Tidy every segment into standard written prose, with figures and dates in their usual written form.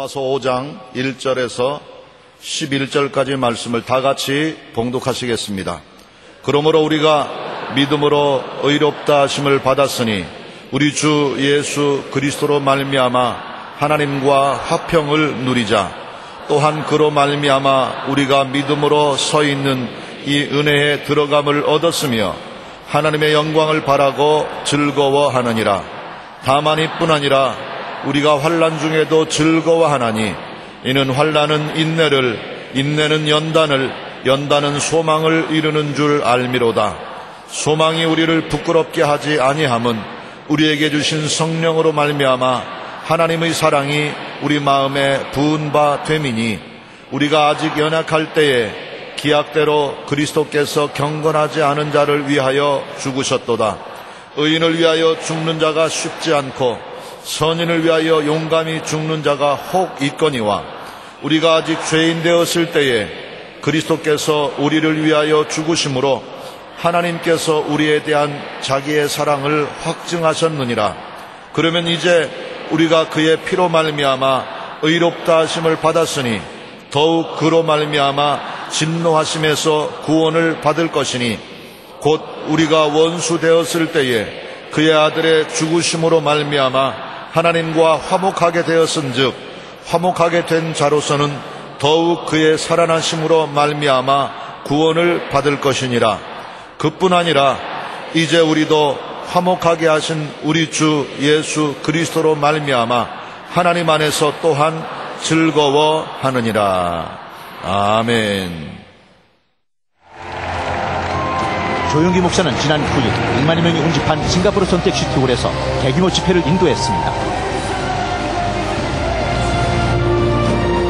로마서 5장 1절에서 11절까지 말씀을 다 같이 봉독하시겠습니다. 그러므로 우리가 믿음으로 의롭다 하심을 받았으니 우리 주 예수 그리스도로 말미암아 하나님과 화평을 누리자. 또한 그로 말미암아 우리가 믿음으로 서 있는 이 은혜에 들어감을 얻었으며 하나님의 영광을 바라고 즐거워하느니라. 다만 이뿐 아니라 우리가 환난 중에도 즐거워하나니 이는 환난은 인내를, 인내는 연단을, 연단은 소망을 이루는 줄 알미로다. 소망이 우리를 부끄럽게 하지 아니함은 우리에게 주신 성령으로 말미암아 하나님의 사랑이 우리 마음에 부은 바 됨이니 우리가 아직 연약할 때에 기약대로 그리스도께서 경건하지 않은 자를 위하여 죽으셨도다. 의인을 위하여 죽는 자가 쉽지 않고 선인을 위하여 용감히 죽는 자가 혹 있거니와 우리가 아직 죄인 되었을 때에 그리스도께서 우리를 위하여 죽으심으로 하나님께서 우리에 대한 자기의 사랑을 확증하셨느니라. 그러면 이제 우리가 그의 피로 말미암아 의롭다 하심을 받았으니 더욱 그로 말미암아 진노하심에서 구원을 받을 것이니 곧 우리가 원수 되었을 때에 그의 아들의 죽으심으로 말미암아 하나님과 화목하게 되었은즉 화목하게 된 자로서는 더욱 그의 살아나심으로 말미암아 구원을 받을 것이니라. 그뿐 아니라 이제 우리도 화목하게 하신 우리 주 예수 그리스도로 말미암아 하나님 안에서 또한 즐거워하느니라. 아멘. 조용기 목사는 지난 9일 1만여 명이 운집한 싱가포르 선택 시티홀에서 대규모 집회를 인도했습니다.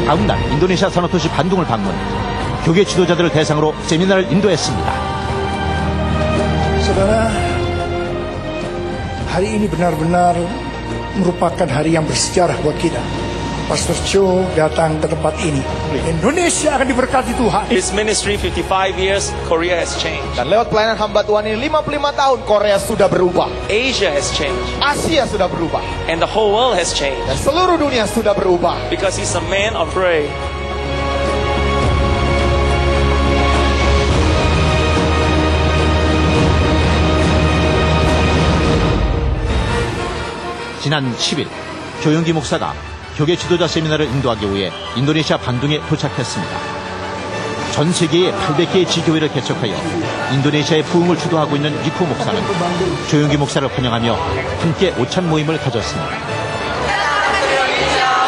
다음 날 인도네시아 산업도시 반둥을 방문, 교계 지도자들을 대상으로 세미나를 인도했습니다. Saudara, hari ini benar-benar merupakan hari yang bersejarah buat kita. Pastor Cho datang ke tempat ini. Indonesia akan diberkati Tuhan. His ministry 55 years, Korea has changed. Dan lewat pelayanan hamba Tuhan ini 55 tahun Korea sudah berubah. Asia has changed. Asia sudah berubah. And the whole world has changed. Dan seluruh dunia sudah berubah. Because he's a man of prayer. 지난 10일 조용기 목사가 교계 지도자 세미나를 인도하기 위해 인도네시아 반둥에 도착했습니다. 전 세계에 800개의 지교회를 개척하여 인도네시아의 부흥을 주도하고 있는 니코 목사는 조용기 목사를 환영하며 함께 오찬 모임을 가졌습니다.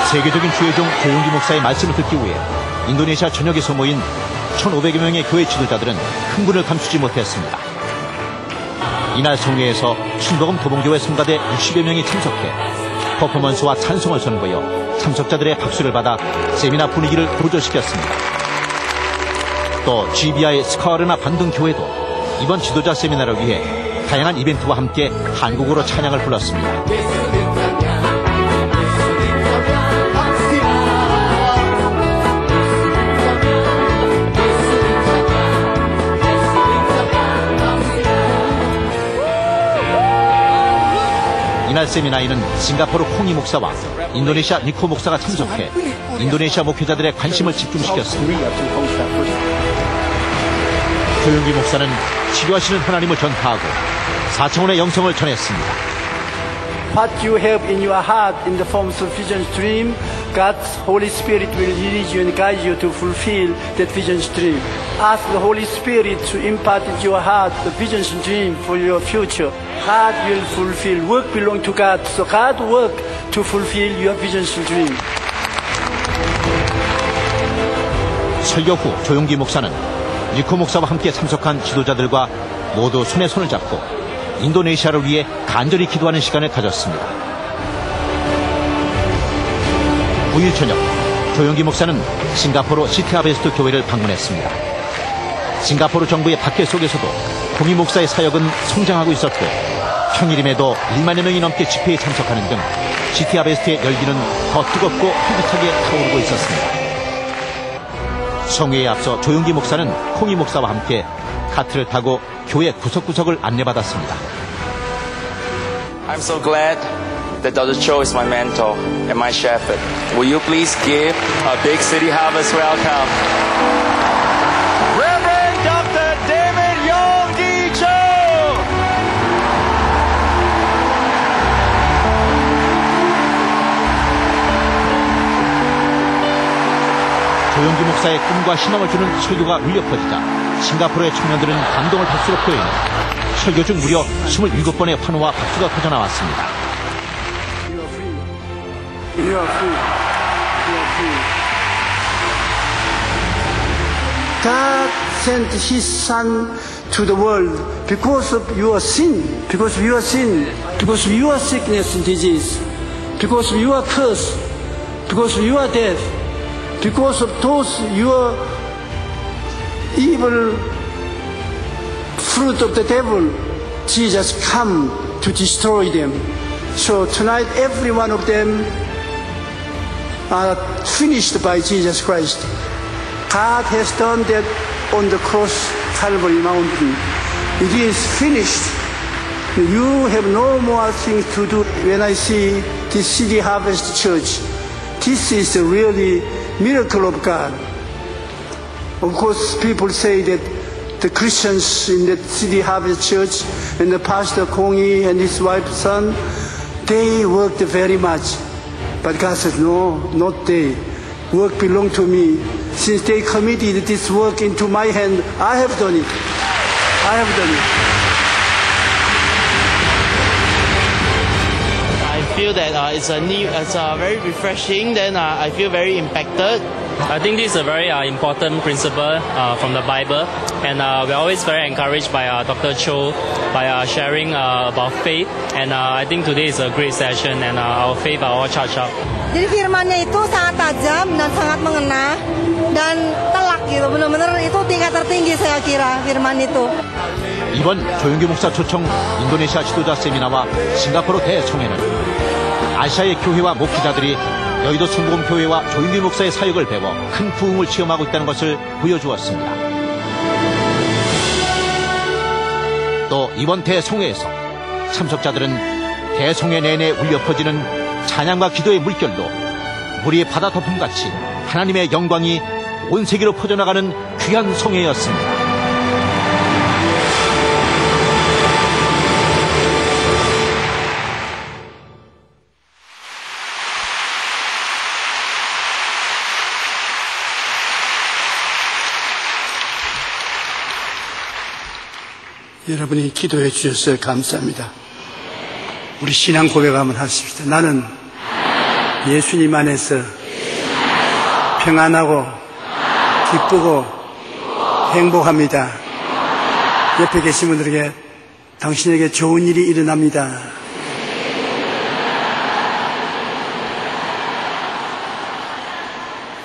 세계적인 주의종 조용기 목사의 말씀을 듣기 위해 인도네시아 전역에서 모인 1,500여 명의 교회 지도자들은 흥분을 감추지 못했습니다. 이날 성회에서 신복음 도봉교회 성가대 60여 명이 참석해 퍼포먼스와 찬송을 선보여 참석자들의 박수를 받아 세미나 분위기를 고조시켰습니다. 또 GBI 스카르나 반둥교회도 이번 지도자 세미나를 위해 다양한 이벤트와 함께 한국어로 찬양을 불렀습니다. 이날 세미나에는 싱가포르 콩이 목사와 인도네시아 니코 목사가 참석해 인도네시아 목회자들의 관심을 집중시켰습니다. 조용기 목사는 치료하시는 하나님을 전파하고 4차원의 영성을 전했습니다. What you have in your heart in the forms of vision stream, God's Holy Spirit will lead you and guide you to fulfill that vision stream. Ask the Holy Spirit to impart into your heart the vision stream for your future. God will fulfill. Work belongs to God, so God work to fulfill your vision dream. 설교 후 조용기 목사는 니코 목사와 함께 참석한 지도자들과 모두 손에 손을 잡고 인도네시아를 위해 간절히 기도하는 시간을 가졌습니다. 9일 저녁 조용기 목사는 싱가포르 시티하베스트 교회를 방문했습니다. 싱가포르 정부의 박해 속에서도 공희 목사의 사역은 성장하고 있었고 평일임에도 1만여 명이 넘게 집회에 참석하는 등 시티하베스트의 열기는 더 뜨겁고 활기차게 타오르고 있었습니다. 성회에 앞서 조용기 목사는 콩이 목사와 함께 카트를 타고 교회 구석구석을 안내받았습니다. I'm so glad that Dr. Cho is my mentor and my shepherd. Will you please give a big City Harvest welcome? Reverend Dr. David Yonggi Cho! 조용기 목사의 꿈과 희망을 주는 설교가 울려 퍼지자 싱가포르의 청년들은 감동을 박수로 표현해 설교 중 무려 27번의 환호와 박수가 터져나왔습니다. You are free. You are free. You are free. God sent His Son to the world because of your sin, because of your sin, because of your sickness and disease, because of your curse, because of your death, because of those your evil fruit of the devil. Jesus come to destroy them. So tonight every one of them are finished by Jesus Christ. God has done that on the cross, Calvary Mountain. It is finished. You have no more things to do. When I see this City Harvest Church, this is a really miracle of God. Of course, people say that the Christians in the City Harvest Church and the Pastor Kongi and his wife, son, they worked very much. But God says, no, not they. Work belongs to me. Since they committed this work into my hand, I have done it. I have done it. I feel that it's very refreshing. Then I feel very impacted. I think this is a very important principle from the Bible, and we're always very encouraged by Dr. Cho by sharing about faith, and I think today is a great session, and our faith are all charged up. Jadi firmannya itu sangat tajam dan sangat mengena dan telak gitu, benar-benar itu tingkat tertinggi saya kira firman itu. 이번 조용기 목사 초청 인도네시아 지도자 세미나와 싱가포르 대총회는 아시아의 교회와 목회자들이 여의도 성복음교회와 조용기 목사의 사역을 배워 큰 부흥을 체험하고 있다는 것을 보여주었습니다. 또 이번 대송회에서 참석자들은 대송회 내내 울려 퍼지는 찬양과 기도의 물결로 물이 바다 덮음같이 하나님의 영광이 온 세계로 퍼져나가는 귀한 송회였습니다. 여러분이 기도해 주셔서 감사합니다. 우리 신앙 고백 한번 하십시다. 나는 예수님 안에서 평안하고 기쁘고 행복합니다. 옆에 계신 분들에게 당신에게 좋은 일이 일어납니다.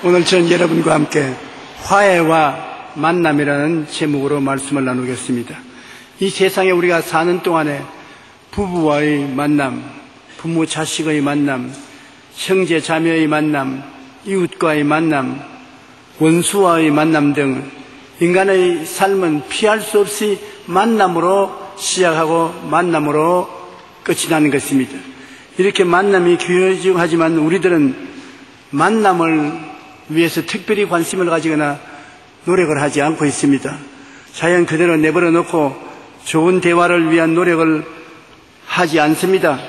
오늘 전 여러분과 함께 화해와 만남이라는 제목으로 말씀을 나누겠습니다. 이 세상에 우리가 사는 동안에 부부와의 만남, 부모 자식의 만남, 형제 자매의 만남, 이웃과의 만남, 원수와의 만남 등 인간의 삶은 피할 수 없이 만남으로 시작하고 만남으로 끝이 나는 것입니다. 이렇게 만남이 귀중하지만 우리들은 만남을 위해서 특별히 관심을 가지거나 노력을 하지 않고 있습니다. 자연 그대로 내버려 놓고 좋은 대화를 위한 노력을 하지 않습니다.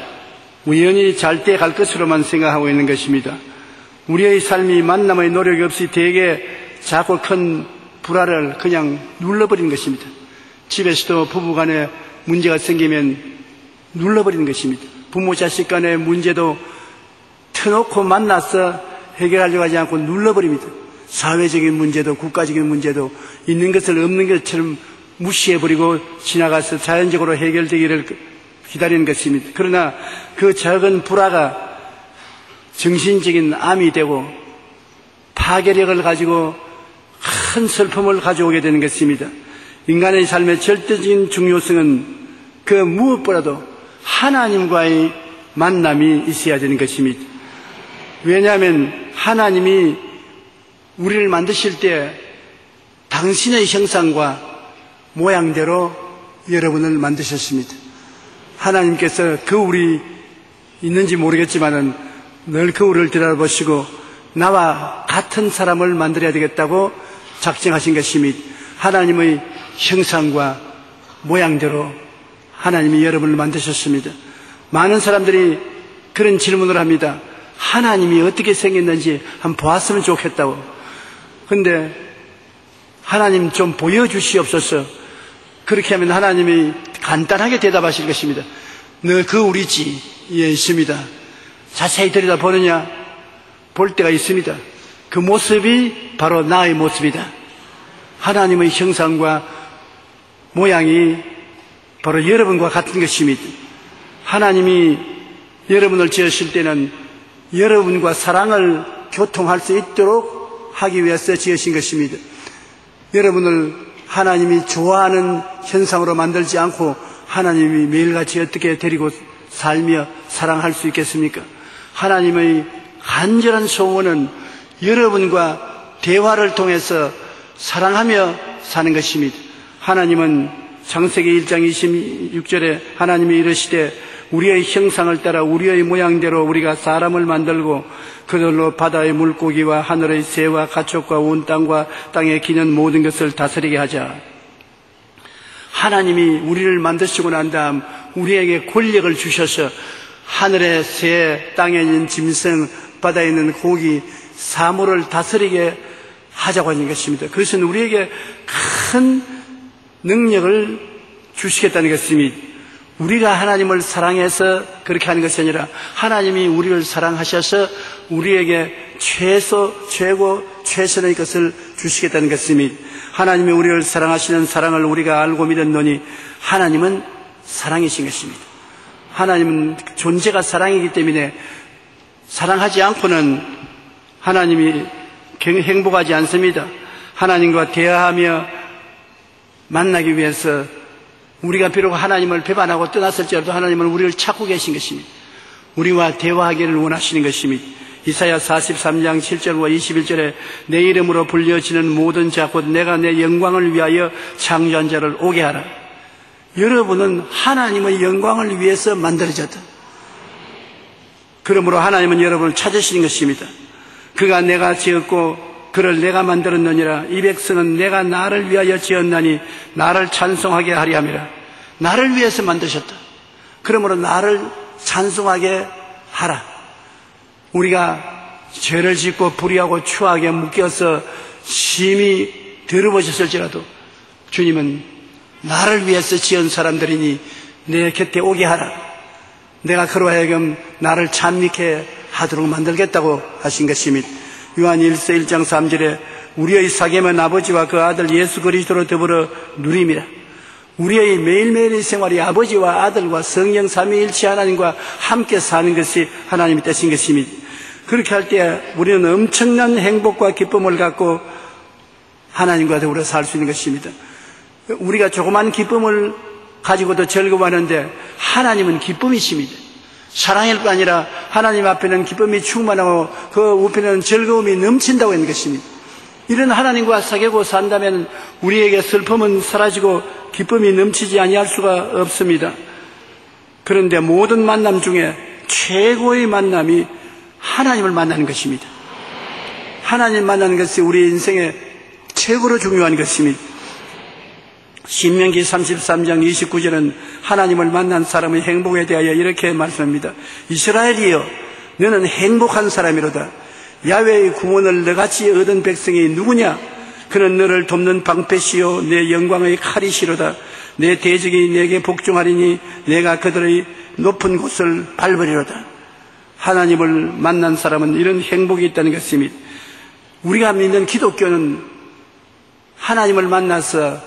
우연히 잘 때 갈 것으로만 생각하고 있는 것입니다. 우리의 삶이 만남의 노력이 없이 대개 작고 큰 불화를 그냥 눌러버리는 것입니다. 집에서도 부부간에 문제가 생기면 눌러버리는 것입니다. 부모 자식 간의 문제도 터놓고 만나서 해결하려고 하지 않고 눌러버립니다. 사회적인 문제도 국가적인 문제도 있는 것을 없는 것처럼 무시해버리고 지나가서 자연적으로 해결되기를 기다리는 것입니다. 그러나 그 작은 불화가 정신적인 암이 되고 파괴력을 가지고 큰 슬픔을 가져오게 되는 것입니다. 인간의 삶의 절대적인 중요성은 그 무엇보다도 하나님과의 만남이 있어야 되는 것입니다. 왜냐하면 하나님이 우리를 만드실 때 당신의 형상과 모양대로 여러분을 만드셨습니다. 하나님께서 그 우리 있는지 모르겠지만은 늘 거울을 들여다보시고 나와 같은 사람을 만들어야 되겠다고 작정하신 것이며 하나님의 형상과 모양대로 하나님이 여러분을 만드셨습니다. 많은 사람들이 그런 질문을 합니다. 하나님이 어떻게 생겼는지 한번 보았으면 좋겠다고. 근데 하나님 좀 보여주시옵소서. 그렇게 하면 하나님이 간단하게 대답하실 것입니다. 너 그 우리 지에 있습니다. 자세히 들여다보느냐? 볼 때가 있습니다. 그 모습이 바로 나의 모습이다. 하나님의 형상과 모양이 바로 여러분과 같은 것입니다. 하나님이 여러분을 지으실 때는 여러분과 사랑을 교통할 수 있도록 하기 위해서 지으신 것입니다. 여러분을 하나님이 좋아하는 현상으로 만들지 않고 하나님이 매일같이 어떻게 데리고 살며 사랑할 수 있겠습니까? 하나님의 간절한 소원은 여러분과 대화를 통해서 사랑하며 사는 것입니다. 하나님은 창세기 1장 26절에 하나님이 이르시되 우리의 형상을 따라 우리의 모양대로 우리가 사람을 만들고 그들로 바다의 물고기와 하늘의 새와 가축과 온 땅과 땅에 기는 모든 것을 다스리게 하자. 하나님이 우리를 만드시고 난 다음 우리에게 권력을 주셔서 하늘의 새, 땅에 있는 짐승, 바다에 있는 고기, 사물을 다스리게 하자고 하는 것입니다. 그것은 우리에게 큰 능력을 주시겠다는 것입니다. 우리가 하나님을 사랑해서 그렇게 하는 것이 아니라 하나님이 우리를 사랑하셔서 우리에게 최고, 최선의 것을 주시겠다는 것입니다. 하나님이 우리를 사랑하시는 사랑을 우리가 알고 믿었노니 하나님은 사랑이신 것입니다. 하나님은 존재가 사랑이기 때문에 사랑하지 않고는 하나님이 행복하지 않습니다. 하나님과 대화하며 만나기 위해서 우리가 비록 하나님을 배반하고 떠났을지라도 하나님은 우리를 찾고 계신 것입니다. 우리와 대화하기를 원하시는 것입니다. 이사야 43장 7절과 21절에 내 이름으로 불려지는 모든 자 곧 내가 내 영광을 위하여 창조한 자를 오게 하라. 여러분은 하나님의 영광을 위해서 만들어졌다. 그러므로 하나님은 여러분을 찾으시는 것입니다. 그가 내가 지었고 그를 내가 만들었느니라. 이 백성은 내가 나를 위하여 지었나니 나를 찬송하게 하리 함이라. 나를 위해서 만드셨다. 그러므로 나를 찬송하게 하라. 우리가 죄를 짓고 불의하고 추하게 묶여서 심히 더러워졌을지라도 주님은 나를 위해서 지은 사람들이니 내 곁에 오게 하라. 내가 그로 하여금 나를 찬미케 하도록 만들겠다고 하신 것입니다. 요한 1장 3절에 우리의 사귐은 아버지와 그 아들 예수 그리스도로 더불어 누림이라. 우리의 매일매일의 생활이 아버지와 아들과 성령 삼위일체 하나님과 함께 사는 것이 하나님의 뜻인 것입니다. 그렇게 할 때 우리는 엄청난 행복과 기쁨을 갖고 하나님과 더불어 살 수 있는 것입니다. 우리가 조그만 기쁨을 가지고도 즐거워하는데 하나님은 기쁨이십니다. 사랑일 뿐 아니라 하나님 앞에는 기쁨이 충만하고 그 우편에는 즐거움이 넘친다고 하는 것입니다. 이런 하나님과 사귀고 산다면 우리에게 슬픔은 사라지고 기쁨이 넘치지 아니할 수가 없습니다. 그런데 모든 만남 중에 최고의 만남이 하나님을 만나는 것입니다. 하나님 만나는 것이 우리 인생의 최고로 중요한 것입니다. 신명기 33장 29절은 하나님을 만난 사람의 행복에 대하여 이렇게 말씀합니다. 이스라엘이여 너는 행복한 사람이로다. 야훼의 구원을 너같이 얻은 백성이 누구냐? 그는 너를 돕는 방패시요 내 영광의 칼이시로다. 내 대적이 내게 복종하리니 내가 그들의 높은 곳을 밟으리로다. 하나님을 만난 사람은 이런 행복이 있다는 것입니다. 우리가 믿는 기독교는 하나님을 만나서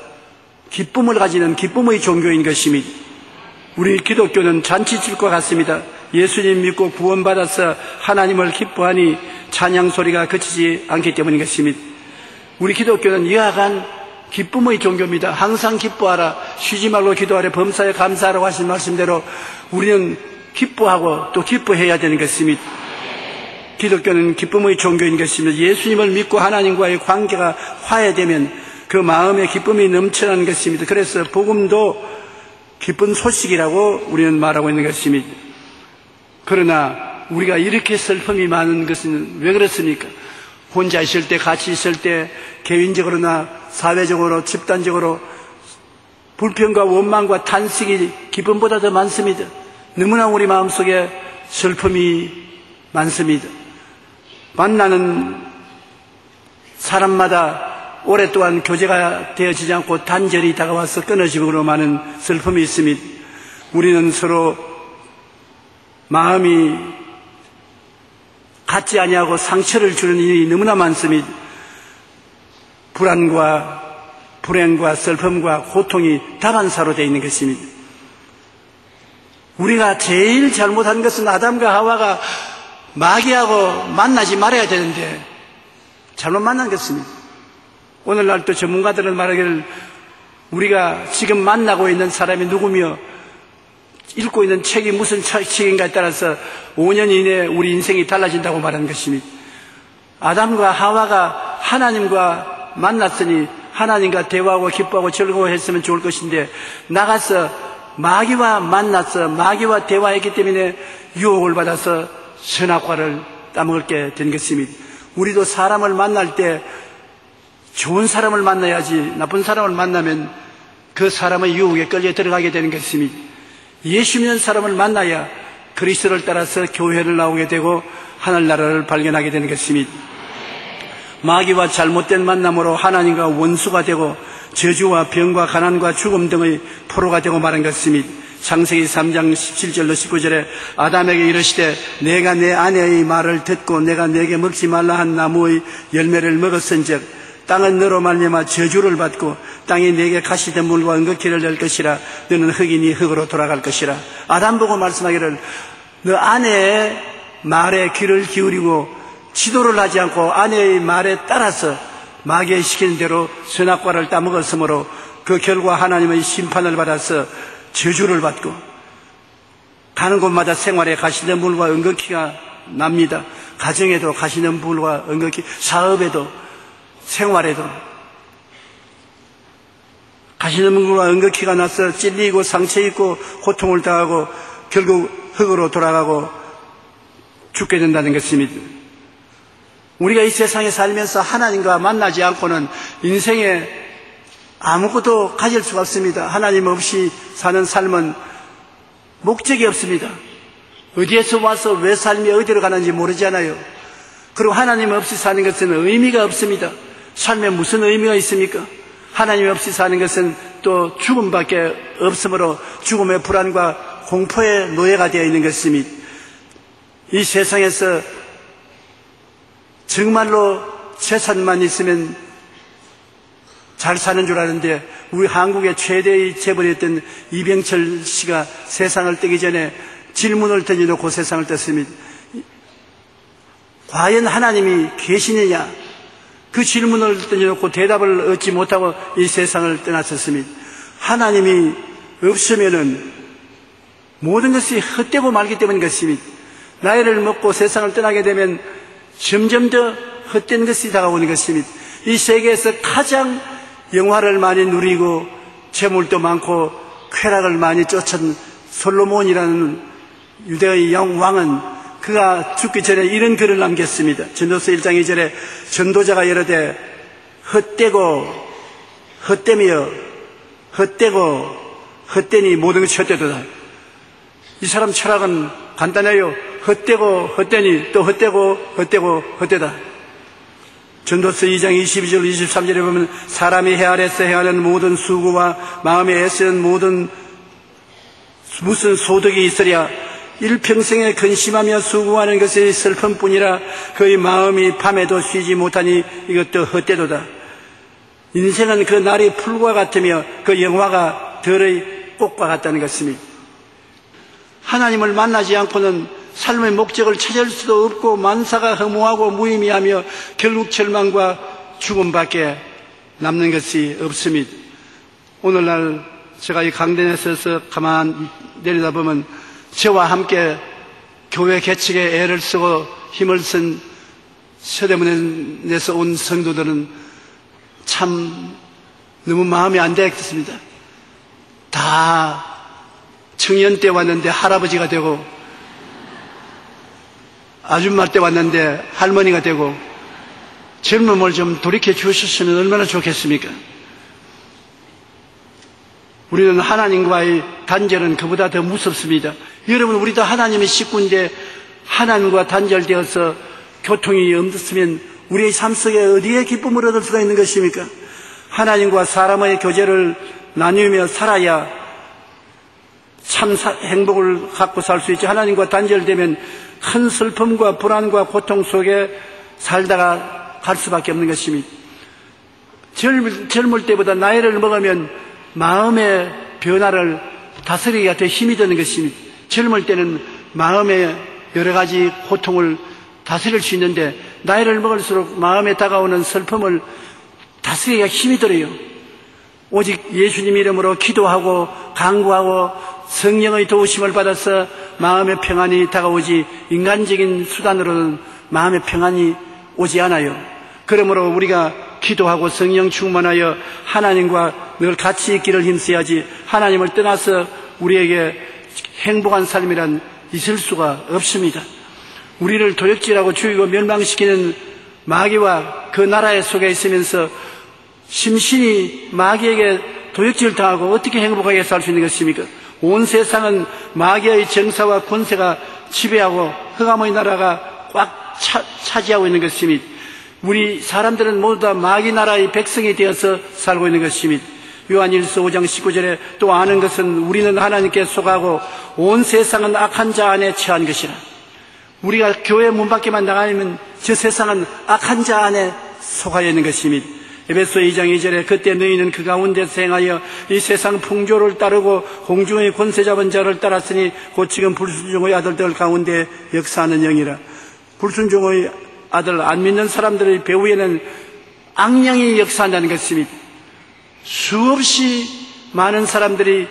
기쁨을 가지는 기쁨의 종교인 것입니다. 우리 기독교는 잔치집과 같습니다. 예수님 믿고 구원받아서 하나님을 기뻐하니 찬양 소리가 그치지 않기 때문인 것입니다. 우리 기독교는 여하간 기쁨의 종교입니다. 항상 기뻐하라, 쉬지 말고 기도하라, 범사에 감사하라고 하신 말씀대로 우리는 기뻐하고 또 기뻐해야 되는 것입니다. 기독교는 기쁨의 종교인 것입니다. 예수님을 믿고 하나님과의 관계가 화해되면 그 마음에 기쁨이 넘쳐나는 것입니다. 그래서 복음도 기쁜 소식이라고 우리는 말하고 있는 것입니다. 그러나 우리가 이렇게 슬픔이 많은 것은 왜 그렇습니까? 혼자 있을 때, 같이 있을 때 개인적으로나 사회적으로, 집단적으로 불평과 원망과 탄식이 기쁨보다 더 많습니다. 너무나 우리 마음속에 슬픔이 많습니다. 만나는 사람마다 오랫동안 교제가 되어지지 않고 단절이 다가와서 끊어짐으로 많은 슬픔이 있습니다. 우리는 서로 마음이 같지 아니하고 상처를 주는 일이 너무나 많습니다. 불안과 불행과 슬픔과 고통이 다반사로 되어 있는 것입니다. 우리가 제일 잘못한 것은 아담과 하와가 마귀하고 만나지 말아야 되는데 잘못 만난 것입니다. 오늘날 또 전문가들은 말하기를 우리가 지금 만나고 있는 사람이 누구며 읽고 있는 책이 무슨 책인가에 따라서 5년 이내에 우리 인생이 달라진다고 말하는 것입니다. 아담과 하와가 하나님과 만났으니 하나님과 대화하고 기뻐하고 즐거워했으면 좋을 것인데 나가서 마귀와 만나서 마귀와 대화했기 때문에 유혹을 받아서 선악과를 따먹게 된 것입니다. 우리도 사람을 만날 때 좋은 사람을 만나야지 나쁜 사람을 만나면 그 사람의 유혹에 끌려 들어가게 되는 것입니다. 예수 믿는 사람을 만나야 그리스도를 따라서 교회를 나오게 되고 하늘나라를 발견하게 되는 것입니다. 마귀와 잘못된 만남으로 하나님과 원수가 되고 저주와 병과 가난과 죽음 등의 포로가 되고 말한 것입니다. 창세기 3장 17절로 19절에 아담에게 이르시되 내가 내 아내의 말을 듣고 내가 내게 먹지 말라 한 나무의 열매를 먹었은즉 땅은 너로 말미암아 저주를 받고 땅이 내게 가시덤불과 은거키를 낼 것이라 너는 흙이니 흙으로 돌아갈 것이라. 아담 보고 말씀하기를 너 아내의 말에 귀를 기울이고 지도를 하지 않고 아내의 말에 따라서 마귀의 시키는 대로 선악과를 따먹었으므로 그 결과 하나님의 심판을 받아서 저주를 받고 가는 곳마다 생활에 가시덤불과 은거키가 납니다. 가정에도 가시덤불과 은거키, 사업에도 생활에도 가시덤불과 은거키가 나서 찔리고 상처 입고 고통을 당하고 결국 흙으로 돌아가고 죽게 된다는 것입니다. 우리가 이 세상에 살면서 하나님과 만나지 않고는 인생에 아무것도 가질 수가 없습니다. 하나님 없이 사는 삶은 목적이 없습니다. 어디에서 와서 왜 삶이 어디로 가는지 모르잖아요. 그리고 하나님 없이 사는 것은 의미가 없습니다. 삶에 무슨 의미가 있습니까? 하나님 없이 사는 것은 또 죽음밖에 없으므로 죽음의 불안과 공포의 노예가 되어 있는 것입니다. 이 세상에서 정말로 재산만 있으면 잘 사는 줄 아는데 우리 한국의 최대의 재벌이었던 이병철 씨가 세상을 뜨기 전에 질문을 던져놓고 세상을 떴습니다. 과연 하나님이 계시느냐? 그 질문을 던져놓고 대답을 얻지 못하고 이 세상을 떠났었습니다. 하나님이 없으면은 모든 것이 헛되고 말기 때문인 것입니다. 나이를 먹고 세상을 떠나게 되면 점점 더 헛된 것이 다가오는 것입니다. 이 세계에서 가장 영화를 많이 누리고 재물도 많고 쾌락을 많이 쫓은 솔로몬이라는 유대의 왕은 그가 죽기 전에 이런 글을 남겼습니다. 전도서 1장 2절에 전도자가 이르되 헛되고 헛되며 헛되고 헛되니 모든 것이 헛되도다. 이 사람 철학은 간단해요. 헛되고 헛되니 또 헛되고 헛되고 헛되다. 전도서 2장 22절 23절에 보면 사람이 해 아래서 행하는 모든 수고와 마음에 애쓰는 모든 무슨 소득이 있으랴 일평생에 근심하며 수고하는 것이 슬픔뿐이라 그의 마음이 밤에도 쉬지 못하니 이것도 헛되도다. 인생은 그 날이 풀과 같으며 그 영화가 덜의 꽃과 같다는 것입니다. 하나님을 만나지 않고는 삶의 목적을 찾을 수도 없고 만사가 허무하고 무의미하며 결국 절망과 죽음밖에 남는 것이 없습니다. 오늘날 제가 이 강단에 서서 가만 내려다보면 저와 함께 교회 개척에 애를 쓰고 힘을 쓴 서대문에서 온 성도들은 참 너무 마음이 안 되겠습니다. 다 청년 때 왔는데 할아버지가 되고 아줌마 때 왔는데 할머니가 되고 젊음을 좀 돌이켜 주셨으면 얼마나 좋겠습니까? 우리는 하나님과의 단절은 그보다 더 무섭습니다. 여러분, 우리도 하나님의 식구인데 하나님과 단절되어서 교통이 없으면 우리의 삶 속에 어디에 기쁨을 얻을 수가 있는 것입니까? 하나님과 사람의 교제를 나누며 살아야 참 행복을 갖고 살 수 있지. 하나님과 단절되면 큰 슬픔과 불안과 고통 속에 살다가 갈 수밖에 없는 것입니다. 젊을 때보다 나이를 먹으면 마음의 변화를 다스리기가 더 힘이 드는 것입니다. 젊을 때는 마음의 여러 가지 고통을 다스릴 수 있는데 나이를 먹을수록 마음에 다가오는 슬픔을 다스리기가 힘이 들어요. 오직 예수님 이름으로 기도하고 간구하고 성령의 도우심을 받아서 마음의 평안이 다가오지 인간적인 수단으로는 마음의 평안이 오지 않아요. 그러므로 우리가 기도하고 성령 충만하여 하나님과 늘 같이 있기를 힘써야지 하나님을 떠나서 우리에게 행복한 삶이란 있을 수가 없습니다. 우리를 도적질하고 죽이고 멸망시키는 마귀와 그 나라에 속에 있으면서 심신이 마귀에게 도적질 당하고 어떻게 행복하게 살 수 있는 것입니까? 온 세상은 마귀의 정사와 권세가 지배하고 흑암의 나라가 꽉 차지하고 있는 것입니다. 우리 사람들은 모두 다 마귀 나라의 백성이 되어서 살고 있는 것입니다. 요한일서 5장 19절에 또 아는 것은 우리는 하나님께 속하고 온 세상은 악한 자 안에 처한 것이라. 우리가 교회 문 밖에만 나가면 저 세상은 악한 자 안에 속하여 있는 것입니다. 에베소 2장 2절에 그때 너희는 그 가운데서 행하여 이 세상 풍조를 따르고 공중의 권세 잡은 자를 따랐으니 곧 지금 불순종의 아들들 가운데 역사하는 영이라. 불순종의 아들 안 믿는 사람들의 배후에는 악령이 역사한다는 것입니다. 수없이 많은 사람들이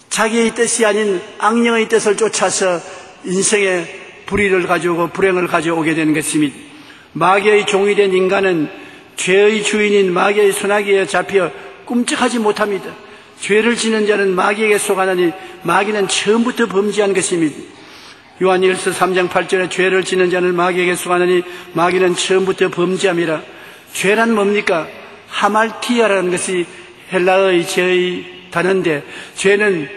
자기의 뜻이 아닌 악령의 뜻을 쫓아서 인생에 불의를 가져오고 불행을 가져오게 되는 것입니다. 마귀의 종이 된 인간은 죄의 주인인 마귀의 손아귀에 잡혀 꿈쩍하지 못합니다. 죄를 지는 자는 마귀에게 속하나니 마귀는 처음부터 범죄한 것입니다. 요한일서 3장 8절에 죄를 지는 자는 마귀에게 속하나니 마귀는 처음부터 범죄함이라. 죄란 뭡니까? 하말티아라는 것이 헬라어의 죄의 단어인데 죄는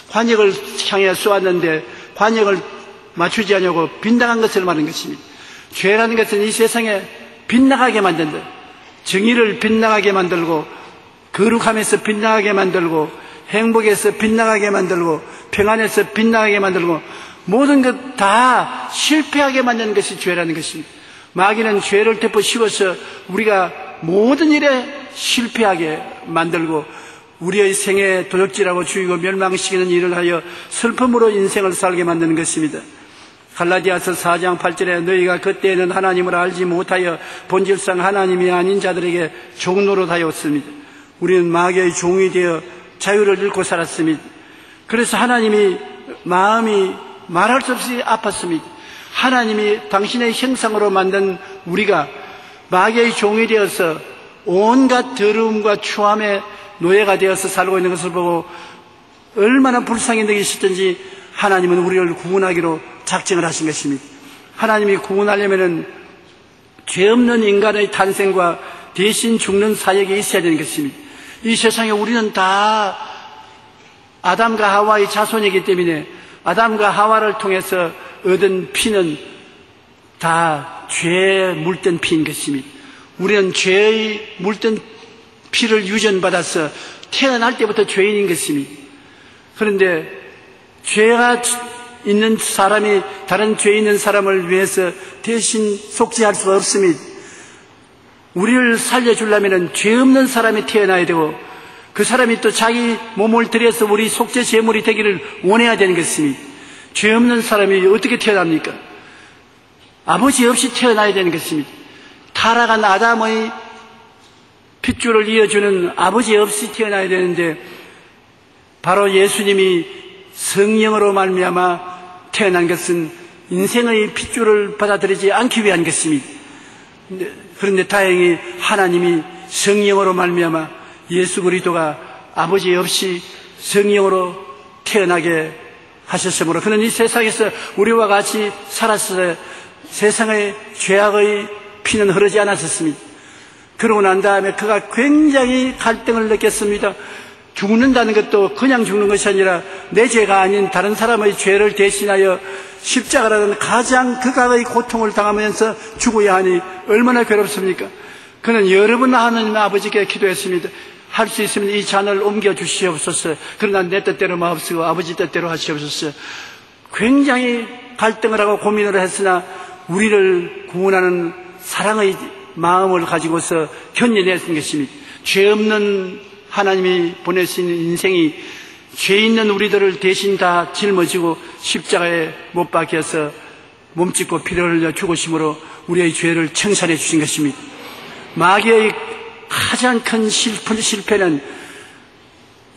관역을 향해 쏘았는데 관역을 맞추지 않냐고 빗나간 것을 말하는 것입니다. 죄라는 것은 이 세상에 빗나가게 만든다. 정의를 빗나가게 만들고 거룩함에서 빗나가게 만들고 행복에서 빗나가게 만들고 평안에서 빗나가게 만들고 모든 것 다 실패하게 만드는 것이 죄라는 것입니다. 마귀는 죄를 덮어 씌워서 우리가 모든 일에 실패하게 만들고 우리의 생에 도적질하고 죽이고 멸망시키는 일을 하여 슬픔으로 인생을 살게 만드는 것입니다. 갈라디아서 4장 8절에 너희가 그때에는 하나님을 알지 못하여 본질상 하나님이 아닌 자들에게 종노릇하였습니다. 우리는 마귀의 종이 되어 자유를 잃고 살았습니다. 그래서 하나님이 마음이 말할 수 없이 아팠습니다. 하나님이 당신의 형상으로 만든 우리가 마귀의 종이 되어서 온갖 더러움과 추함의 노예가 되어서 살고 있는 것을 보고 얼마나 불쌍히 느끼셨던지 하나님은 우리를 구원하기로 작정을 하신 것입니다. 하나님이 구원하려면 죄 없는 인간의 탄생과 대신 죽는 사역이 있어야 되는 것입니다. 이 세상에 우리는 다 아담과 하와의 자손이기 때문에 아담과 하와를 통해서 얻은 피는 다 죄에 물든 피인 것입니다. 우리는 죄의 물든 피를 유전받아서 태어날 때부터 죄인인 것입니다. 그런데 죄가 있는 사람이 다른 죄 있는 사람을 위해서 대신 속죄할 수가 없습니다. 우리를 살려주려면 죄 없는 사람이 태어나야 되고 그 사람이 또 자기 몸을 들여서 우리 속죄 제물이 되기를 원해야 되는 것입니다. 죄 없는 사람이 어떻게 태어납니까? 아버지 없이 태어나야 되는 것입니다. 타락한 아담의 핏줄을 이어주는 아버지 없이 태어나야 되는데 바로 예수님이 성령으로 말미암아 태어난 것은 인생의 핏줄을 받아들이지 않기 위한 것입니다. 그런데 다행히 하나님이 성령으로 말미암아 예수 그리스도가 아버지 없이 성령으로 태어나게 하셨으므로 그는 이 세상에서 우리와 같이 살았을 때 세상의 죄악의 피는 흐르지 않았었습니다. 그러고 난 다음에 그가 굉장히 갈등을 느꼈습니다. 죽는다는 것도 그냥 죽는 것이 아니라 내 죄가 아닌 다른 사람의 죄를 대신하여 십자가라는 가장 극악의 고통을 당하면서 죽어야 하니 얼마나 괴롭습니까? 그는 여러 번 하나님 아버지께 기도했습니다. 할 수 있으면 이 잔을 옮겨 주시옵소서. 그러나 내 뜻대로 마옵시고 아버지 뜻대로 하시옵소서. 굉장히 갈등을 하고 고민을 했으나 우리를 구원하는 사랑의 마음을 가지고서 견뎌냈던 것입니다. 죄 없는 하나님이 보내신 인생이 죄 있는 우리들을 대신 다 짊어지고 십자가에 못 박혀서 몸짓고 피를 흘려 죽으심으로 우리의 죄를 청산해 주신 것입니다. 마귀의 가장 큰 실패는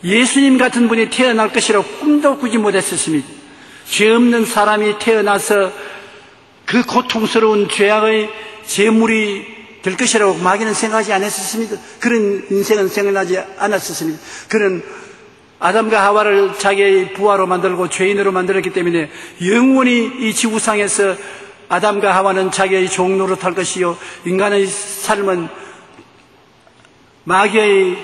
예수님 같은 분이 태어날 것이라고 꿈도 꾸지 못했었습니다. 죄 없는 사람이 태어나서 그 고통스러운 죄악의 제물이 될 것이라고 마귀는 생각하지 않았었습니다. 그런 인생은 생각나지 않았었습니다. 그는 아담과 하와를 자기의 부하로 만들고 죄인으로 만들었기 때문에 영원히 이 지구상에서 아담과 하와는 자기의 종로로 탈 것이요 인간의 삶은 마귀의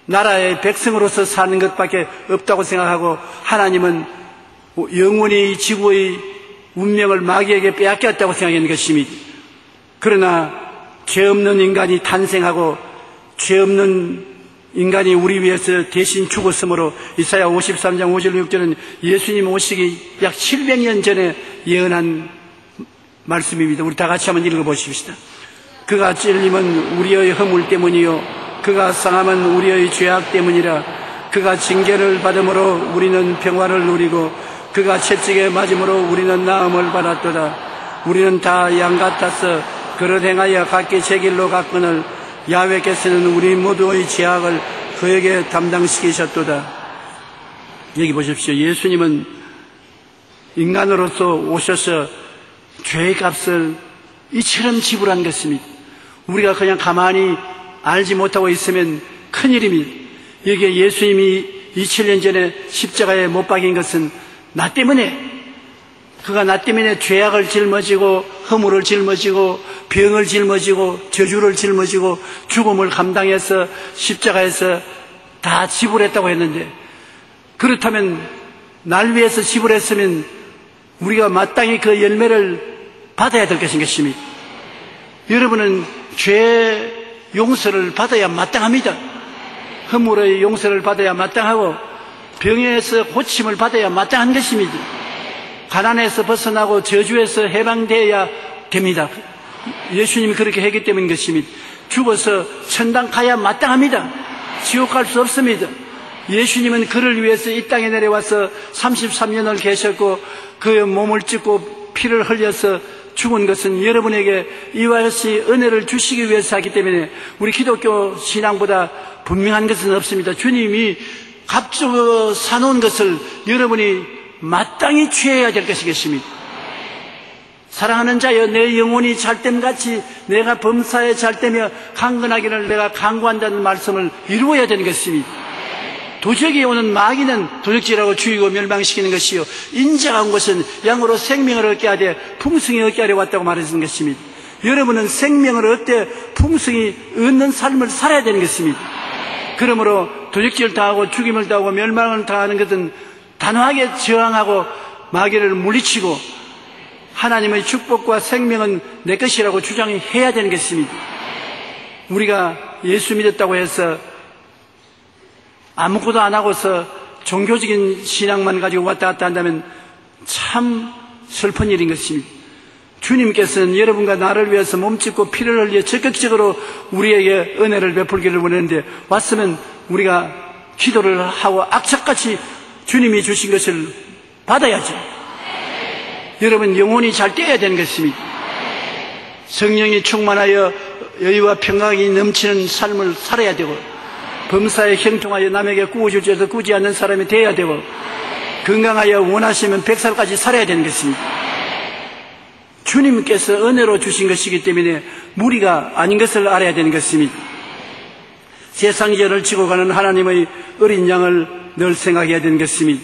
나라의 백성으로서 사는 것밖에 없다고 생각하고 하나님은 영원히 지구의 운명을 마귀에게 빼앗겼다고 생각하는 것입니다. 그러나 죄 없는 인간이 탄생하고 죄 없는 인간이 우리 위해서 대신 죽었으므로 이사야 53장 5절 6절은 예수님 오시기 약 700년 전에 예언한 말씀입니다. 우리 다 같이 한번 읽어보십시다. 그가 찔림은 우리의 허물 때문이요 그가 상함은 우리의 죄악 때문이라. 그가 징계를 받음으로 우리는 평화를 누리고 그가 채찍에 맞음으로 우리는 나음을 받았도다. 우리는 다 양 같아서 그릇 행하여 각기 제 길로 갔거늘 야훼께서는 우리 모두의 죄악을 그에게 담당시키셨도다. 여기 보십시오. 예수님은 인간으로서 오셔서 죄의 값을 이처럼 지불한 것입니다. 우리가 그냥 가만히 알지 못하고 있으면 큰일입니다. 여기에 예수님이 2000년 전에 십자가에 못 박인 것은 나 때문에, 그가 나 때문에 죄악을 짊어지고 허물을 짊어지고 병을 짊어지고 저주를 짊어지고 죽음을 감당해서 십자가에서 다 지불했다고 했는데, 그렇다면 날 위해서 지불했으면 우리가 마땅히 그 열매를 받아야 될 것입니다. 여러분은 죄 용서를 받아야 마땅합니다. 허물의 용서를 받아야 마땅하고 병에서 고침을 받아야 마땅한 것입니다. 가난에서 벗어나고 저주에서 해방되어야 됩니다. 예수님이 그렇게 했기 때문인 것입니다. 죽어서 천당 가야 마땅합니다. 지옥 갈 수 없습니다. 예수님은 그를 위해서 이 땅에 내려와서 33년을 계셨고 그 몸을 찢고 피를 흘려서 죽은 것은 여러분에게 이와 같이 은혜를 주시기 위해서 하기 때문에 우리 기독교 신앙보다 분명한 것은 없습니다. 주님이 값주고 사놓은 것을 여러분이 마땅히 취해야 될 것이겠습니다. 사랑하는 자여, 내 영혼이 잘됨같이 내가 범사에 잘되며 강건하기를 내가 강구한다는 말씀을 이루어야 되는 것입니다. 도적이 오는 마귀는 도적질하고 죽이고 멸망시키는 것이요 인자가 온 것은 양으로 생명을 얻게 하되 풍성히 얻게 하려 왔다고 말하는 것입니다. 여러분은 생명을 얻되 풍성히 얻는 삶을 살아야 되는 것입니다. 그러므로 도적질을 당하고 죽임을 당하고 멸망을 당하는 것은 단호하게 저항하고 마귀를 물리치고 하나님의 축복과 생명은 내 것이라고 주장해야 되는 것입니다. 우리가 예수 믿었다고 해서 아무것도 안 하고서 종교적인 신앙만 가지고 왔다 갔다 한다면 참 슬픈 일인 것입니다. 주님께서는 여러분과 나를 위해서 몸짓고 피를 흘려 적극적으로 우리에게 은혜를 베풀기를 원했는데 왔으면 우리가 기도를 하고 악착같이 주님이 주신 것을 받아야죠. 여러분 영혼이 잘 떼어야 되는 것입니다. 성령이 충만하여 여유와 평강이 넘치는 삶을 살아야 되고 범사에 형통하여 남에게 꾸어줄 줄도 꾸지 않는 사람이 되어야 되고 건강하여 원하시면 100살까지 살아야 되는 것입니다. 주님께서 은혜로 주신 것이기 때문에 무리가 아닌 것을 알아야 되는 것입니다. 세상전을 지고 가는 하나님의 어린 양을 늘 생각해야 되는 것입니다.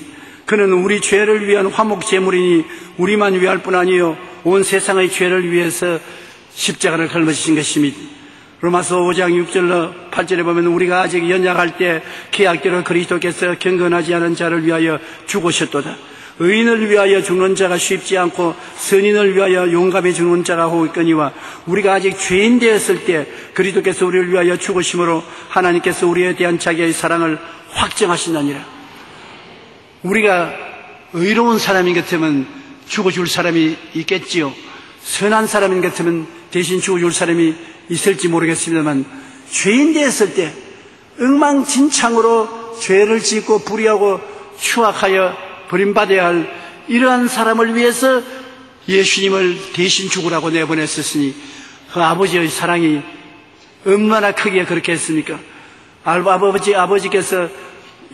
그는 우리 죄를 위한 화목 제물이니 우리만 위할 뿐 아니요 온 세상의 죄를 위해서 십자가를 짊어지신 것입니다. 로마서 5장 6절로 8절에 보면 우리가 아직 연약할 때 계약대로 그리스도께서 경건하지 않은 자를 위하여 죽으셨도다. 의인을 위하여 죽는 자가 쉽지 않고 선인을 위하여 용감히 죽는 자가 혹 있거니와 우리가 아직 죄인 되었을 때 그리스도께서 우리를 위하여 죽으심으로 하나님께서 우리에 대한 자기의 사랑을 확정하신다니라. 우리가 의로운 사람인 것 같으면 죽어줄 사람이 있겠지요. 선한 사람인 것 같으면 대신 죽어줄 사람이 있을지 모르겠습니다만 죄인 되었을 때 엉망진창으로 죄를 짓고 불의하고 추악하여 버림받아야 할 이러한 사람을 위해서 예수님을 대신 죽으라고 내보냈었으니 그 아버지의 사랑이 얼마나 크게 그렇게 했습니까? 아버지께서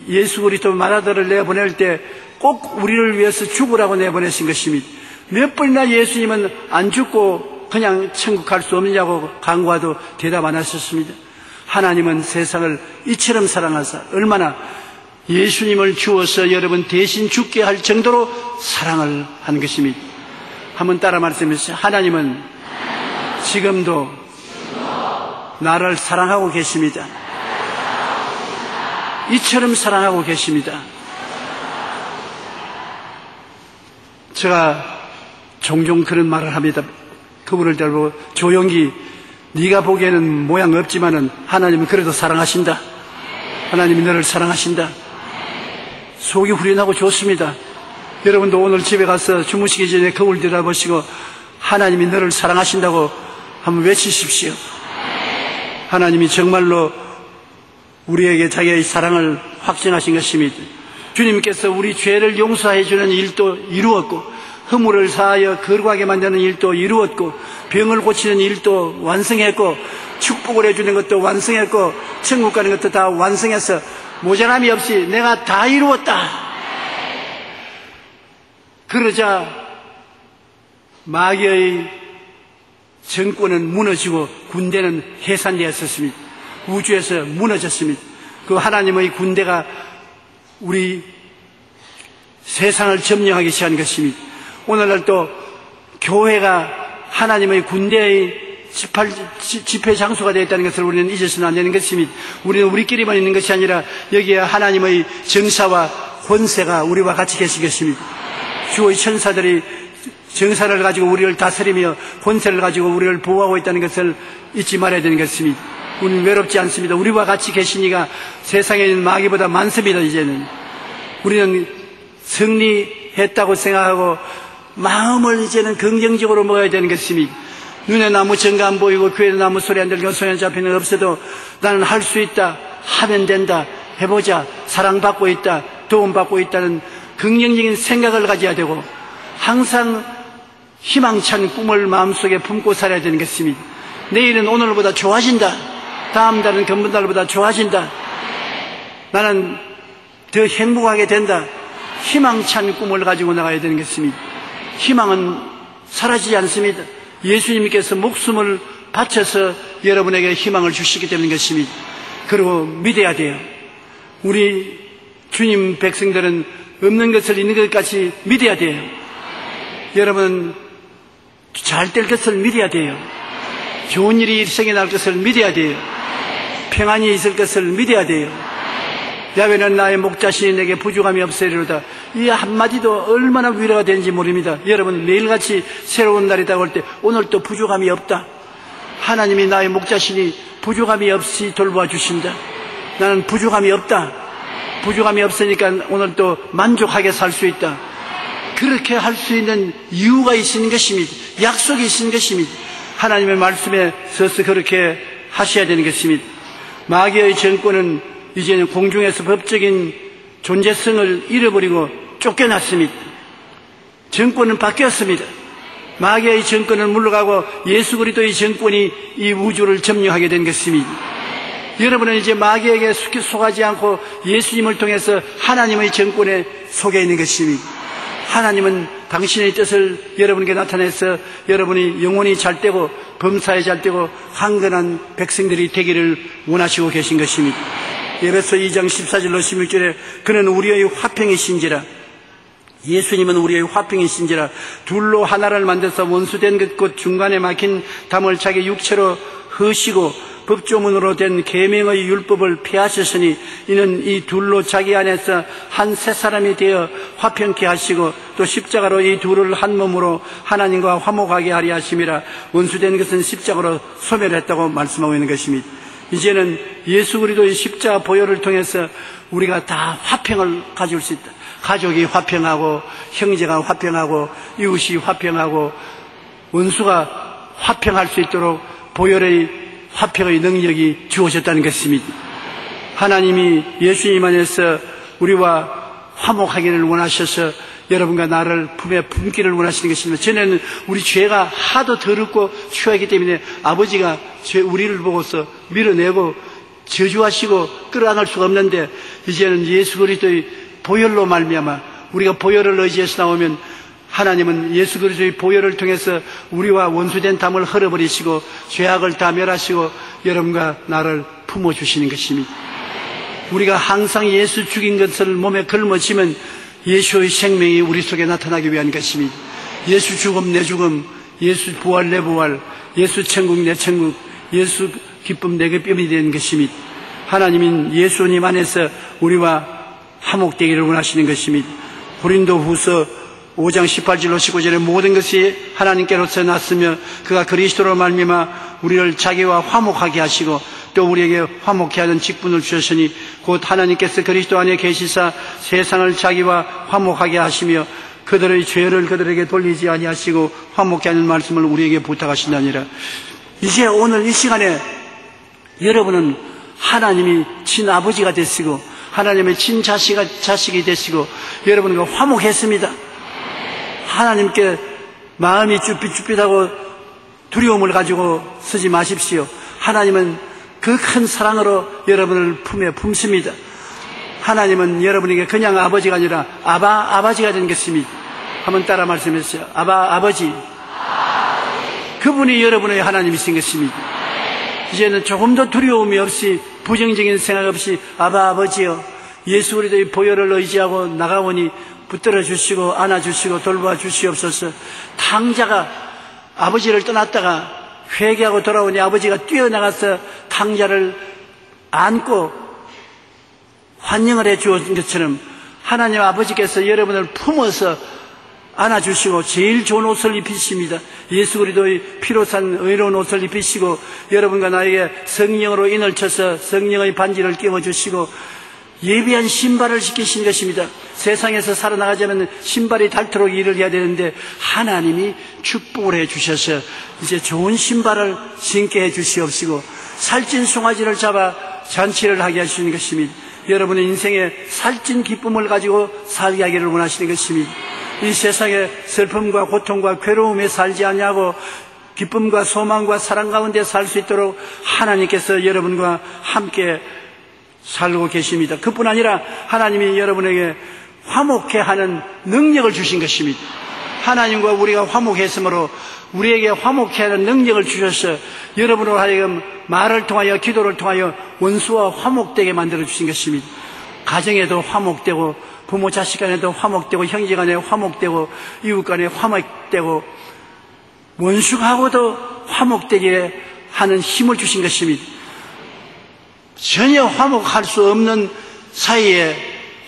예수 그리스도 마라도를 내보낼 때 꼭 우리를 위해서 죽으라고 내보내신 것입니다. 몇 번이나 예수님은 안 죽고 그냥 천국 갈 수 없느냐고 간구해도 대답 안 하셨습니다. 하나님은 세상을 이처럼 사랑하사 얼마나 예수님을 주어서 여러분 대신 죽게 할 정도로 사랑을 한 것입니다. 한번 따라 말씀해주세요. 하나님은 지금도 나를 사랑하고 계십니다. 이처럼 사랑하고 계십니다. 제가 종종 그런 말을 합니다. 그분을 들고 조용히 네가 보기에는 모양 없지만은 하나님은 그래도 사랑하신다. 하나님이 너를 사랑하신다. 속이 후련하고 좋습니다. 여러분도 오늘 집에 가서 주무시기 전에 거울 들여다보시고 하나님이 너를 사랑하신다고 한번 외치십시오. 하나님이 정말로 우리에게 자기의 사랑을 확증하신 것입니다. 주님께서 우리 죄를 용서해 주는 일도 이루었고 허물을 사하여 거룩하게 만드는 일도 이루었고 병을 고치는 일도 완성했고 축복을 해주는 것도 완성했고 천국 가는 것도 다 완성해서 모자람이 없이 내가 다 이루었다. 그러자 마귀의 정권은 무너지고 군대는 해산되었습니다. 우주에서 무너졌습니다. 그 하나님의 군대가 우리 세상을 점령하기 시작한 것입니다. 오늘날 또 교회가 하나님의 군대의 집회 장소가 되었다는 것을 우리는 잊어서는 안 되는 것입니다. 우리는 우리끼리만 있는 것이 아니라 여기에 하나님의 정사와 권세가 우리와 같이 계신 것입니다. 주의 천사들이 정사를 가지고 우리를 다스리며 권세를 가지고 우리를 보호하고 있다는 것을 잊지 말아야 되는 것입니다. 우리는 외롭지 않습니다. 우리와 같이 계시니까 세상에 있는 마귀보다 많습니다. 이제는 우리는 승리했다고 생각하고 마음을 이제는 긍정적으로 먹어야 되는 것입니다. 눈에 나무 전가 안 보이고 귀에 나무 소리 안 들리고 손에 잡히는 없어도 나는 할 수 있다, 하면 된다, 해보자, 사랑받고 있다, 도움받고 있다는 긍정적인 생각을 가져야 되고 항상 희망찬 꿈을 마음속에 품고 살아야 되는 것입니다. 내일은 오늘보다 좋아진다. 다음 달은 전번 달보다 좋아진다. 나는 더 행복하게 된다. 희망찬 꿈을 가지고 나가야 되는 것입니다. 희망은 사라지지 않습니다. 예수님께서 목숨을 바쳐서 여러분에게 희망을 주시기 때문인 것입니다. 그리고 믿어야 돼요. 우리 주님 백성들은 없는 것을 있는 것 같이 믿어야 돼요. 여러분 잘 될 것을 믿어야 돼요. 좋은 일이 일생에 날 것을 믿어야 돼요. 평안이 있을 것을 믿어야 돼요. 야훼는 나의 목자신이 내게 부족함이 없으리로다. 이 한마디도 얼마나 위로가 되는지 모릅니다. 여러분 매일같이 새로운 날이라고 할 때 오늘 또 부족함이 없다. 하나님이 나의 목자신이 부족함이 없이 돌보아 주신다. 나는 부족함이 없다. 부족함이 없으니까 오늘 또 만족하게 살 수 있다. 그렇게 할 수 있는 이유가 있는 것입니다. 약속이 있는 것입니다. 하나님의 말씀에 서서 그렇게 하셔야 되는 것입니다. 마귀의 정권은 이제는 공중에서 법적인 존재성을 잃어버리고 쫓겨났습니다. 정권은 바뀌었습니다. 마귀의 정권은 물러가고 예수 그리스도의 정권이 이 우주를 점령하게 된 것입니다. 여러분은 이제 마귀에게 속하지 않고 예수님을 통해서 하나님의 정권에 속해 있는 것입니다. 하나님은 당신의 뜻을 여러분에게 나타내서 여러분이 영혼이 잘되고 범사에 잘되고 황건한 백성들이 되기를 원하시고 계신 것입니다. 에베소 2장 14절로 16절에 그는 우리의 화평이신지라 예수님은 우리의 화평이신지라 둘로 하나를 만들어서 원수된 것 곧 중간에 막힌 담을 자기 육체로 허시고 법조문으로 된 계명의 율법을 폐하셨으니 이는 이 둘로 자기 안에서 한 새 사람이 되어 화평케 하시고 또 십자가로 이 둘을 한 몸으로 하나님과 화목하게 하려 하심이라. 원수된 것은 십자가로 소멸했다고 말씀하고 있는 것입니다. 이제는 예수 그리스도의 십자가 보혈을 통해서 우리가 다 화평을 가질 수 있다. 가족이 화평하고 형제가 화평하고 이웃이 화평하고 원수가 화평할 수 있도록 보혈의 화평의 능력이 주어졌다는 것입니다. 하나님이 예수님 안에서 우리와 화목하기를 원하셔서 여러분과 나를 품에 품기를 원하시는 것입니다. 전에는 우리 죄가 하도 더럽고 추하기 때문에 아버지가 우리를 보고서 밀어내고 저주하시고 끌어안을 수가 없는데 이제는 예수 그리스도의 보혈로 말미암아 우리가 보혈을 의지해서 나오면 하나님은 예수 그리스도의 보혈을 통해서 우리와 원수된 담을 헐어버리시고 죄악을 다 멸하시고 여러분과 나를 품어주시는 것입니다. 우리가 항상 예수 죽인 것을 몸에 걸머지면 예수의 생명이 우리 속에 나타나기 위한 것입니다. 예수 죽음 내 죽음, 예수 부활 내 부활, 예수 천국 내 천국, 예수 기쁨 내 기쁨이 되는 것입니다. 하나님은 예수님 안에서 우리와 화목되기를 원하시는 것입니다. 고린도후서 5장 18절로 19절에 모든 것이 하나님께로서 났으며 그가 그리스도로 말미암아 우리를 자기와 화목하게 하시고 또 우리에게 화목케 하는 직분을 주셨으니 곧 하나님께서 그리스도 안에 계시사 세상을 자기와 화목하게 하시며 그들의 죄를 그들에게 돌리지 아니하시고 화목케 하는 말씀을 우리에게 부탁하신다니라. 이제 오늘 이 시간에 여러분은 하나님이 친아버지가 되시고 하나님의 친자식이 되시고 여러분과 화목했습니다. 하나님께 마음이 쭈삣쭈삣하고 두려움을 가지고 서지 마십시오. 하나님은 그 큰 사랑으로 여러분을 품에 품습니다. 하나님은 여러분에게 그냥 아버지가 아니라 아버지가 된 것입니다. 한번 따라 말씀해주세요. 아버지. 그분이 여러분의 하나님이신 것입니다. 이제는 조금 더 두려움이 없이 부정적인 생각 없이 아버지요 예수 그리스도의 보혈을 의지하고 나가오니 붙들어 주시고 안아주시고 돌봐주시옵소서. 탕자가 아버지를 떠났다가 회개하고 돌아오니 아버지가 뛰어나가서 탕자를 안고 환영을 해 주었던 것처럼 하나님 아버지께서 여러분을 품어서 안아주시고 제일 좋은 옷을 입히십니다. 예수 그리스도의 피로 산 의로운 옷을 입히시고 여러분과 나에게 성령으로 인을 쳐서 성령의 반지를 끼워주시고 예비한 신발을 시키신 것입니다. 세상에서 살아나가자면 신발이 닳도록 일을 해야 되는데 하나님이 축복을 해주셔서 이제 좋은 신발을 신게 해주시옵시고 살찐 송아지를 잡아 잔치를 하게 하시는 것입니다. 여러분의 인생에 살찐 기쁨을 가지고 살게 하기를 원하시는 것입니다. 이 세상에 슬픔과 고통과 괴로움에 살지 않냐고 기쁨과 소망과 사랑 가운데 살 수 있도록 하나님께서 여러분과 함께 살고 계십니다. 그뿐 아니라 하나님이 여러분에게 화목케 하는 능력을 주신 것입니다. 하나님과 우리가 화목했으므로 우리에게 화목케 하는 능력을 주셔서 여러분으로 하여금 말을 통하여 기도를 통하여 원수와 화목되게 만들어 주신 것입니다. 가정에도 화목되고 부모 자식 간에도 화목되고 형제 간에 화목되고 이웃 간에 화목되고 원수하고도 화목되게 하는 힘을 주신 것입니다. 전혀 화목할 수 없는 사이에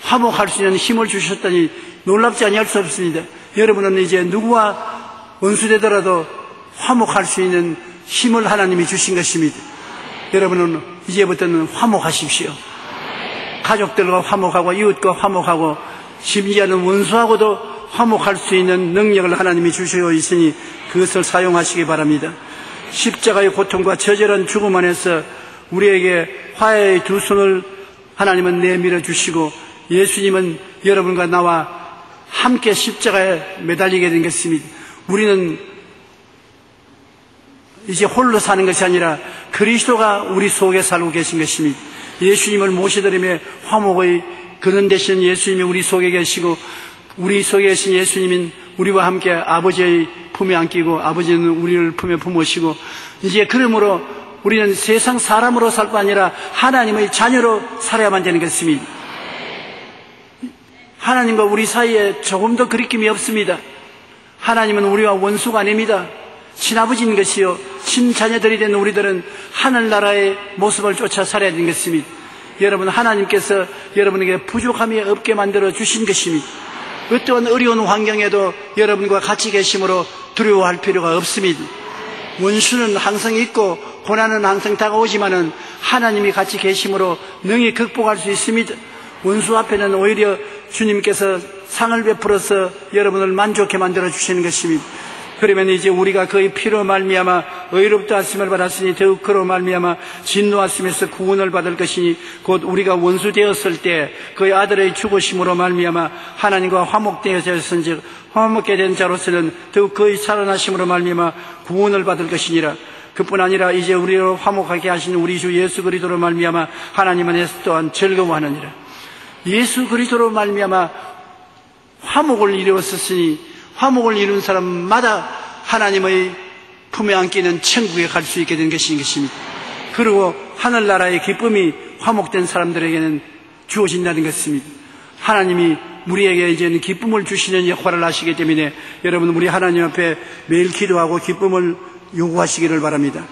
화목할 수 있는 힘을 주셨다니 놀랍지 아니할 수 없습니다. 여러분은 이제 누구와 원수되더라도 화목할 수 있는 힘을 하나님이 주신 것입니다. 여러분은 이제부터는 화목하십시오. 가족들과 화목하고 이웃과 화목하고 심지어는 원수하고도 화목할 수 있는 능력을 하나님이 주시고 있으니 그것을 사용하시기 바랍니다. 십자가의 고통과 처절한 죽음 안에서 우리에게 화해의 두 손을 하나님은 내밀어 주시고 예수님은 여러분과 나와 함께 십자가에 매달리게 된 것입니다. 우리는 이제 홀로 사는 것이 아니라 그리스도가 우리 속에 살고 계신 것입니다. 예수님을 모시더림에 화목의 근원 되신 예수님이 우리 속에 계시고 우리 속에 계신 예수님은 우리와 함께 아버지의 품에 안기고 아버지는 우리를 품에 품으시고 이제 그러므로 우리는 세상 사람으로 살 뿐 아니라 하나님의 자녀로 살아야만 되는 것입니다. 하나님과 우리 사이에 조금도 거리낌이 없습니다. 하나님은 우리와 원수가 아닙니다. 친아버지인 것이요 친자녀들이 된 우리들은 하늘나라의 모습을 쫓아 살아야 되는 것입니다. 여러분, 하나님께서 여러분에게 부족함이 없게 만들어 주신 것입니다. 어떠한 어려운 환경에도 여러분과 같이 계심으로 두려워할 필요가 없습니다. 원수는 항상 있고 고난은 항상 다가오지만은 하나님이 같이 계심으로 능히 극복할 수 있습니다. 원수 앞에는 오히려 주님께서 상을 베풀어서 여러분을 만족해 만들어 주시는 것입니다. 그러면 이제 우리가 그의 피로 말미암아 의롭다 하심을 받았으니 더욱 그로 말미암아 진노하심에서 구원을 받을 것이니 곧 우리가 원수 되었을 때 그의 아들의 죽으심으로 말미암아 하나님과 화목되었은즉 화목게 된 자로서는 더욱 그의 살아나심으로 말미암아 구원을 받을 것이니라. 그뿐 아니라 이제 우리로 화목하게 하신 우리 주 예수 그리스도로 말미암아 하나님 안에서 또한 즐거워하느니라. 예수 그리스도로 말미암아 화목을 이루었으니 화목을 이룬 사람마다 하나님의 품에 안기는 천국에 갈 수 있게 된 것입니다. 그리고 하늘나라의 기쁨이 화목된 사람들에게는 주어진다는 것입니다. 하나님이 우리에게 이제는 기쁨을 주시는 역할을 하시기 때문에 여러분, 우리 하나님 앞에 매일 기도하고 기쁨을 요구하시기를 바랍니다.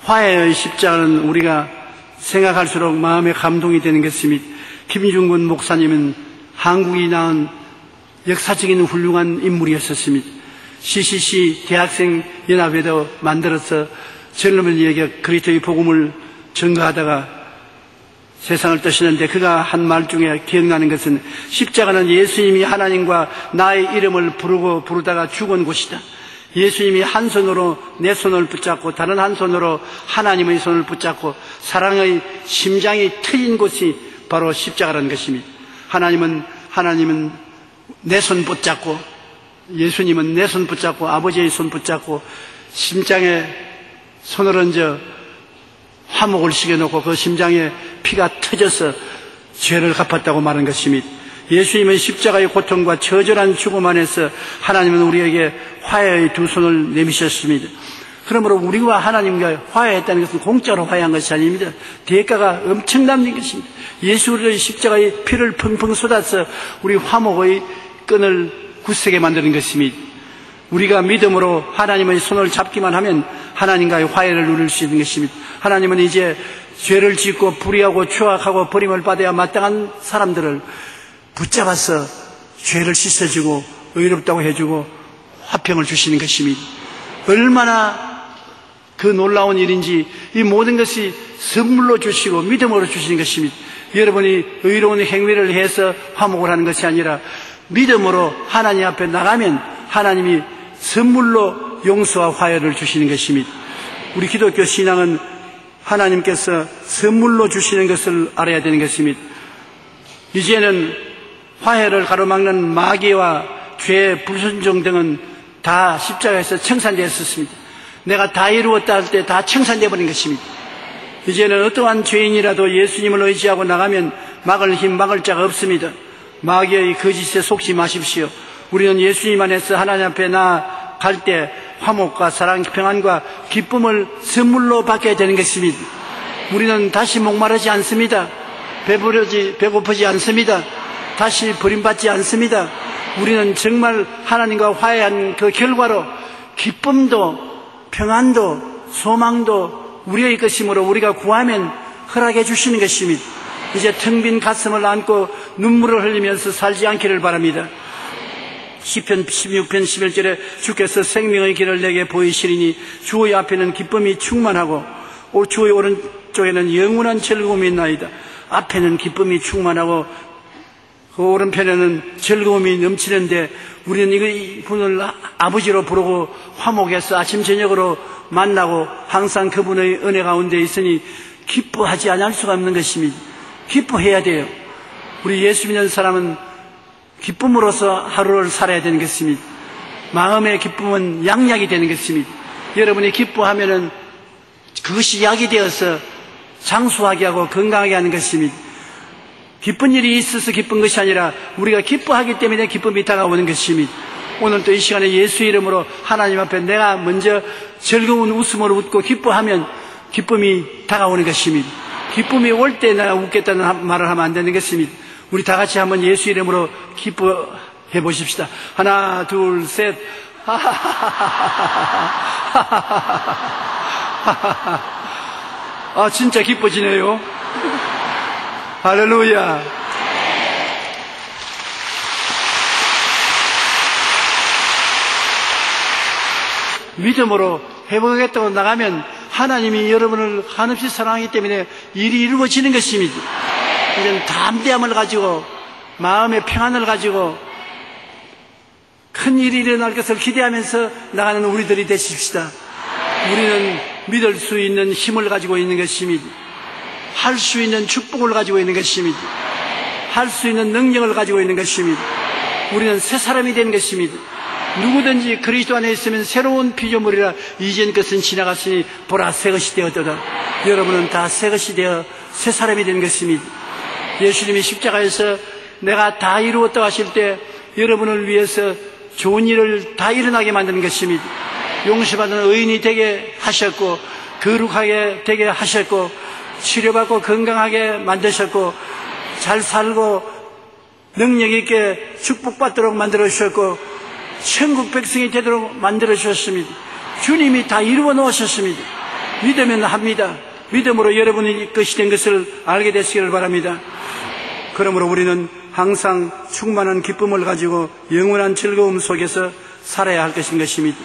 화해의 십자가는 우리가 생각할수록 마음에 감동이 되는 것입니다. 김중근 목사님은 한국이 낳은 역사적인 훌륭한 인물이었습니다. CCC 대학생 연합회도 만들어서 젊은이에게 그리스도의 복음을 전가하다가 세상을 떠시는데 그가 한 말 중에 기억나는 것은 십자가는 예수님이 하나님과 나의 이름을 부르다가 죽은 곳이다. 예수님이 한 손으로 내 손을 붙잡고 다른 한 손으로 하나님의 손을 붙잡고 사랑의 심장이 트인 곳이 바로 십자가라는 것입니다. 하나님은 내 손 붙잡고, 예수님은 내 손 붙잡고, 아버지의 손 붙잡고 심장에 손을 얹어 화목을 시켜놓고 그 심장에 피가 터져서 죄를 갚았다고 말한 것입니다. 예수님의 십자가의 고통과 처절한 죽음 안에서 하나님은 우리에게 화해의 두 손을 내미셨습니다. 그러므로 우리와 하나님과 화해했다는 것은 공짜로 화해한 것이 아닙니다. 대가가 엄청난 것입니다. 예수의 십자가의 피를 펑펑 쏟아서 우리 화목의 끈을 굳세게 만드는 것입니다. 우리가 믿음으로 하나님의 손을 잡기만 하면 하나님과의 화해를 누릴 수 있는 것입니다. 하나님은 이제 죄를 짓고 불의하고 추악하고 버림을 받아야 마땅한 사람들을 붙잡아서 죄를 씻어주고 의롭다고 해주고 화평을 주시는 것입니다. 얼마나 그 놀라운 일인지 이 모든 것이 선물로 주시고 믿음으로 주시는 것입니다. 여러분이 의로운 행위를 해서 화목을 하는 것이 아니라 믿음으로 하나님 앞에 나가면 하나님이 선물로 용서와 화해를 주시는 것입니다. 우리 기독교 신앙은 하나님께서 선물로 주시는 것을 알아야 되는 것입니다. 이제는 화해를 가로막는 마귀와 죄, 불순종 등은 다 십자가에서 청산되었습니다. 내가 다 이루었다 할 때 다 청산되어 버린 것입니다. 이제는 어떠한 죄인이라도 예수님을 의지하고 나가면 막을 힘, 막을 자가 없습니다. 마귀의 거짓에 속지 마십시오. 우리는 예수님 안에서 하나님 앞에 나아갈 때 화목과 사랑, 평안과 기쁨을 선물로 받게 되는 것입니다. 우리는 다시 목마르지 않습니다. 배고프지 않습니다. 다시 버림받지 않습니다. 우리는 정말 하나님과 화해한 그 결과로 기쁨도 평안도 소망도 우리의 것이므로 우리가 구하면 허락해 주시는 것입니다. 이제 텅 빈 가슴을 안고 눈물을 흘리면서 살지 않기를 바랍니다. 시편 16편 11절에 주께서 생명의 길을 내게 보이시리니 주의 앞에는 기쁨이 충만하고 주의 오른쪽에는 영원한 즐거움이 있나이다. 앞에는 기쁨이 충만하고 그 오른편에는 즐거움이 넘치는데 우리는 이분을 아버지로 부르고 화목해서 아침 저녁으로 만나고 항상 그분의 은혜 가운데 있으니 기뻐하지 않을 수가 없는 것입니다. 기뻐해야 돼요. 우리 예수 믿는 사람은 기쁨으로서 하루를 살아야 되는 것입니다. 마음의 기쁨은 양약이 되는 것입니다. 여러분이 기뻐하면은 그것이 약이 되어서 장수하게 하고 건강하게 하는 것입니다. 기쁜 일이 있어서 기쁜 것이 아니라 우리가 기뻐하기 때문에 기쁨이 다가오는 것입니다. 오늘 또 이 시간에 예수 이름으로 하나님 앞에 내가 먼저 즐거운 웃음으로 웃고 기뻐하면 기쁨이 다가오는 것입니다. 기쁨이 올 때 내가 웃겠다는 말을 하면 안 되는 것입니다. 우리 다 같이 한번 예수 이름으로 기뻐해 보십시다. 하나, 둘, 셋. 아, 진짜 기뻐지네요. 할렐루야. 믿음으로 해보겠다고 나가면 하나님이 여러분을 한없이 사랑하기 때문에 일이 이루어지는 것입니다. 이런 담대함을 가지고 마음의 평안을 가지고 큰 일이 일어날 것을 기대하면서 나가는 우리들이 되십시다. 우리는 믿을 수 있는 힘을 가지고 있는 것입니다. 할 수 있는 축복을 가지고 있는 것입니다. 할 수 있는 능력을 가지고 있는 것입니다. 우리는 새 사람이 되는 것입니다. 누구든지 그리스도 안에 있으면 새로운 피조물이라 이전 것은 지나갔으니 보라 새 것이 되었도다. 여러분은 다 새 것이 되어 새 사람이 되는 것입니다. 예수님이 십자가에서 내가 다 이루었다고 하실 때 여러분을 위해서 좋은 일을 다 일어나게 만드는 것입니다. 용서받는 의인이 되게 하셨고 거룩하게 되게 하셨고 치료받고 건강하게 만드셨고 잘 살고 능력 있게 축복받도록 만들어 주셨고 천국 백성이 되도록 만들어 주셨습니다. 주님이 다 이루어 놓으셨습니다. 믿으면 합니다. 믿음으로 여러분이 것이 된 것을 알게 되시기를 바랍니다. 그러므로 우리는 항상 충만한 기쁨을 가지고 영원한 즐거움 속에서 살아야 할 것입니다.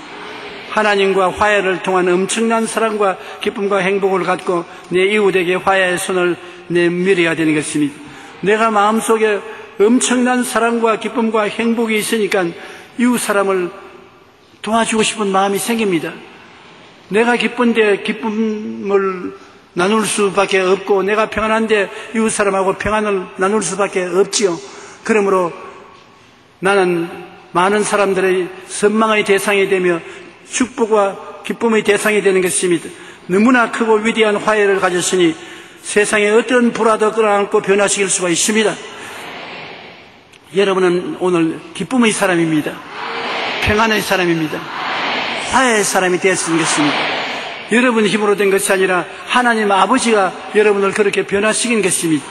하나님과 화해를 통한 엄청난 사랑과 기쁨과 행복을 갖고 내 이웃에게 화해의 손을 내밀어야 되는 것입니다. 내가 마음속에 엄청난 사랑과 기쁨과 행복이 있으니까 이웃 사람을 도와주고 싶은 마음이 생깁니다. 내가 기쁜데 기쁨을 나눌 수밖에 없고 내가 평안한데 이웃 사람하고 평안을 나눌 수밖에 없지요. 그러므로 나는 많은 사람들의 선망의 대상이 되며 축복과 기쁨의 대상이 되는 것입니다. 너무나 크고 위대한 화해를 가졌으니 세상에 어떤 불화도 끌어안고 변화시킬 수가 있습니다. 여러분은 오늘 기쁨의 사람입니다. 평안의 사람입니다. 화해의 사람이 되었는 것입니다. 여러분 힘으로 된 것이 아니라 하나님 아버지가 여러분을 그렇게 변화시킨 것입니다.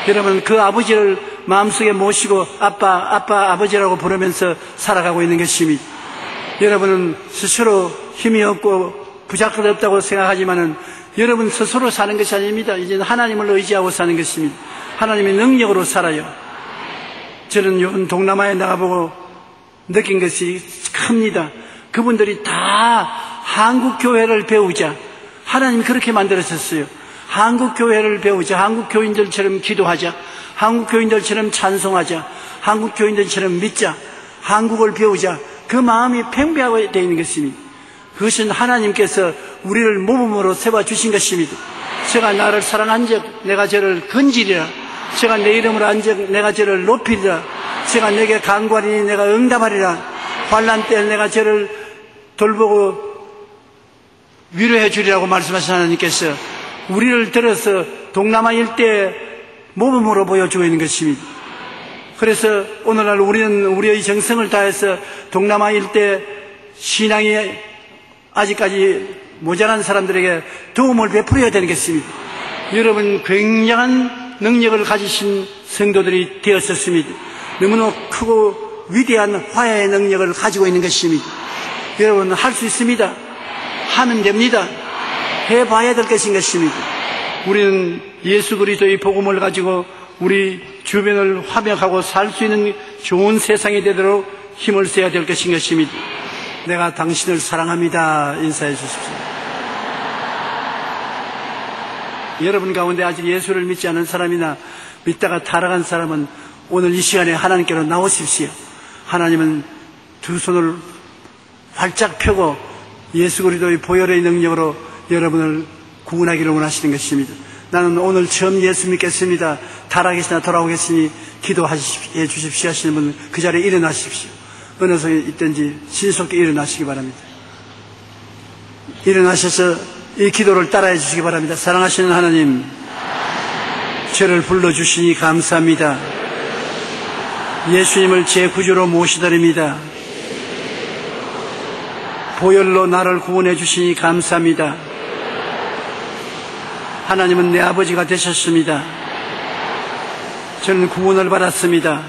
여러분은 그 아버지를 마음속에 모시고 아빠, 아버지라고 부르면서 살아가고 있는 것입니다. 여러분은 스스로 힘이 없고 부작을 없다고 생각하지만은 여러분 스스로 사는 것이 아닙니다. 이제는 하나님을 의지하고 사는 것입니다. 하나님의 능력으로 살아요. 저는 요즘 동남아에 나가보고 느낀 것이 큽니다. 그분들이 다 한국 교회를 배우자. 하나님이 그렇게 만들어졌어요. 한국 교회를 배우자. 한국 교인들처럼 기도하자. 한국 교인들처럼 찬송하자. 한국 교인들처럼 믿자. 한국을 배우자. 그 마음이 팽배하게 되어 있는 것입니다. 그것은 하나님께서 우리를 모범으로 세워주신 것입니다. 제가 나를 사랑한 적 내가 저를 건지리라. 제가 내 이름으로 한 적 내가 저를 높이리라. 제가 내게 간구하리니 내가 응답하리라. 환난 때 내가 저를 돌보고 위로해 주리라고 말씀하신 하나님께서 우리를 들어서 동남아 일대에 모범으로 보여주고 있는 것입니다. 그래서 오늘날 우리는 우리의 정성을 다해서 동남아 일대 신앙이 아직까지 모자란 사람들에게 도움을 베풀어야 되는 것입니다. 여러분 굉장한 능력을 가지신 성도들이 되었었습니다. 너무나 크고 위대한 화해의 능력을 가지고 있는 것입니다. 여러분 할 수 있습니다. 하면 됩니다. 해봐야 될 것인 것입니다. 우리는 예수 그리스도의 복음을 가지고 우리 주변을 화목하고 살 수 있는 좋은 세상이 되도록 힘을 써야 될 것인 것입니다. 내가 당신을 사랑합니다. 인사해 주십시오. 여러분 가운데 아직 예수를 믿지 않은 사람이나 믿다가 타락한 사람은 오늘 이 시간에 하나님께로 나오십시오. 하나님은 두 손을 활짝 펴고 예수 그리스도의 보혈의 능력으로 여러분을 구원하기를 원하시는 것입니다. 나는 오늘 처음 예수 믿겠습니다. 타락했으나 돌아오겠으니 기도해 주십시오 하시는 분은 그 자리에 일어나십시오. 어느 속에 있든지 신속히 일어나시기 바랍니다. 일어나셔서 이 기도를 따라해 주시기 바랍니다. 사랑하시는 하나님, 저를 불러주시니 감사합니다. 예수님을 제 구주로 모시드립니다. 보혈로 나를 구원해 주시니 감사합니다. 하나님은 내 아버지가 되셨습니다. 저는 구원을 받았습니다.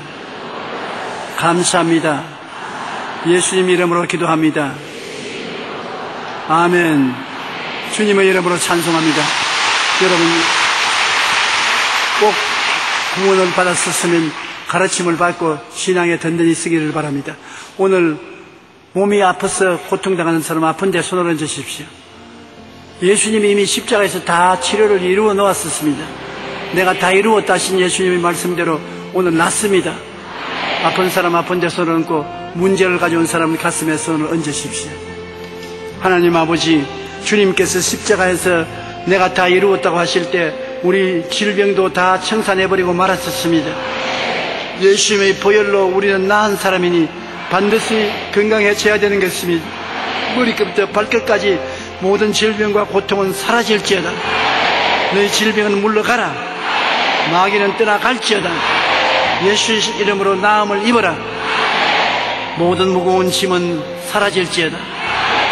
감사합니다. 예수님 이름으로 기도합니다. 아멘. 주님의 이름으로 찬송합니다. 여러분 꼭 구원을 받았었으면 가르침을 받고 신앙에 든든히 쓰기를 바랍니다. 오늘 몸이 아파서 고통당하는 사람 아픈데 손을 얹으십시오. 예수님이 이미 십자가에서 다 치료를 이루어 놓았었습니다. 내가 다 이루었다 하신 예수님의 말씀대로 오늘 낫습니다. 아픈 사람 아픈데 손을 얹고 문제를 가져온 사람 가슴에 손을 얹으십시오. 하나님 아버지, 주님께서 십자가에서 내가 다 이루었다고 하실 때 우리 질병도 다 청산해버리고 말았었습니다. 예수님의 보혈로 우리는 나은 사람이니 반드시 건강해져야 되는 것입니다. 머리끝부터 발끝까지 모든 질병과 고통은 사라질지어다. 너희 질병은 물러가라. 마귀는 떠나갈지어다. 예수의 이름으로 나음을 입어라. 모든 무거운 짐은 사라질지어다.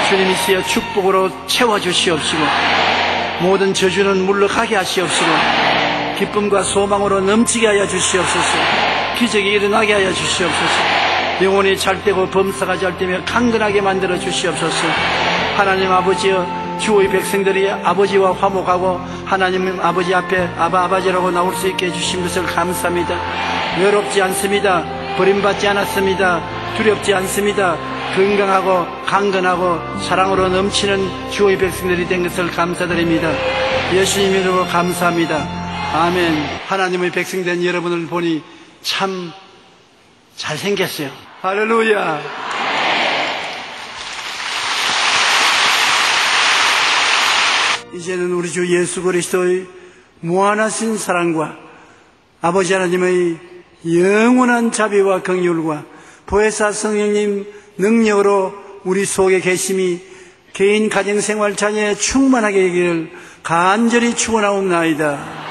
주님이시여 축복으로 채워주시옵시고 모든 저주는 물러가게 하시옵시고 기쁨과 소망으로 넘치게 하여 주시옵소서. 기적이 일어나게 하여 주시옵소서. 영혼이 잘되고 범사가 잘되며 강건하게 만들어 주시옵소서. 하나님 아버지여, 주의 백성들이 아버지와 화목하고 하나님 아버지 앞에 아버지라고 나올 수 있게 해주신 것을 감사합니다. 외롭지 않습니다. 버림받지 않았습니다. 두렵지 않습니다. 건강하고 강건하고 사랑으로 넘치는 주의 백성들이 된 것을 감사드립니다. 예수님 이름으로 감사합니다. 아멘. 하나님의 백성된 여러분을 보니 참 잘생겼어요. 할렐루야. 이제는 우리 주 예수 그리스도의 무한하신 사랑과 아버지 하나님의 영원한 자비와 긍휼과 보혜사 성령님 능력으로 우리 속에 계심이 개인 가정생활 자녀에 충만하게 되기를 간절히 축원하옵나이다.